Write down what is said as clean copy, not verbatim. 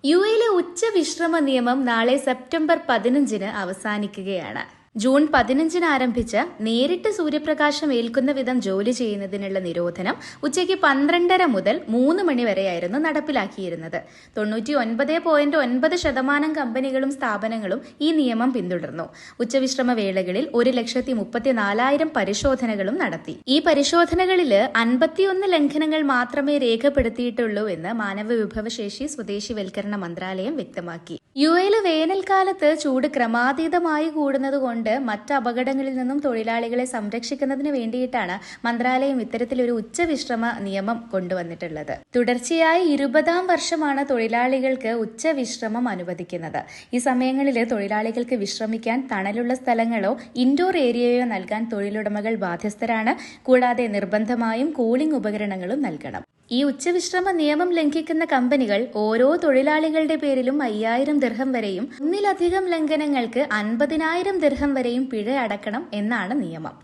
യുഎയിലെ ഉച്ചവിശ്രമ നിയമം നാളെ സെപ്റ്റംബർ 15-ന് അവസാനിക്കുകയാണ്. ജൂൺ 15-ന് ആരംഭിച്ച നേരിട്ട് സൂര്യപ്രകാശം ഏൽക്കുന്ന വിധം ജോലി ചെയ്യുന്നതിനുള്ള നിരോധനം ഉച്ചയ്ക്ക് 12:30 മുതൽ 3 മണി വരെയായിരുന്നു നടപ്പിലാക്കിയിരുന്നത്. 99.9% കമ്പനികളും സ്ഥാപനങ്ങളും ഈ നിയമം പിന്തുടർന്നു. ഉച്ചവിശ്രമ വേളകളിൽ 1,34,000 പരിശോധനകളും നടത്തി. ഈ പരിശോധനകളിൽ 51 ലംഘനങ്ങൾ മാത്രമേ രേഖപ്പെടുത്തിയിട്ടുള്ളൂ എന്ന് മാനവവിഭവശേഷി സ്വദേശിവൽക്കരണ മന്ത്രാലയം വ്യക്തമാക്കി. യുഎയിലെ വേനൽക്കാലത്ത് ചൂട് ക്രമാതീതമായി കൂടുന്നതുകൊണ്ട് മറ്റ് അപകടങ്ങളിൽ നിന്നും തൊഴിലാളികളെ സംരക്ഷിക്കുന്നതിന് വേണ്ടിയിട്ടാണ് മന്ത്രാലയം ഇത്തരത്തിലൊരു ഉച്ചവിശ്രമ നിയമം കൊണ്ടുവന്നിട്ടുള്ളത്. തുടർച്ചയായി 20-ാം വർഷമാണ് തൊഴിലാളികൾക്ക് ഉച്ചവിശ്രമം അനുവദിക്കുന്നത്. ഈ സമയങ്ങളിൽ തൊഴിലാളികൾക്ക് വിശ്രമിക്കാൻ തണലുള്ള സ്ഥലങ്ങളോ ഇൻഡോർ ഏരിയയോ നൽകാൻ തൊഴിലുടമകൾ ബാധ്യസ്ഥരാണ്. കൂടാതെ നിർബന്ധമായും കൂളിംഗ് ഉപകരണങ്ങളും നൽകണം. ഈ ഉച്ചവിശ്രമ നിയമം ലംഘിക്കുന്ന കമ്പനികൾ ഓരോ തൊഴിലാളികളുടെ പേരിലും 5,000 ദിർഹം വരെയും ഒന്നിലധികം ലംഘനങ്ങൾക്ക് 50,000 ദിർഹം വരെയും പിഴ അടക്കണം എന്നാണ് നിയമം.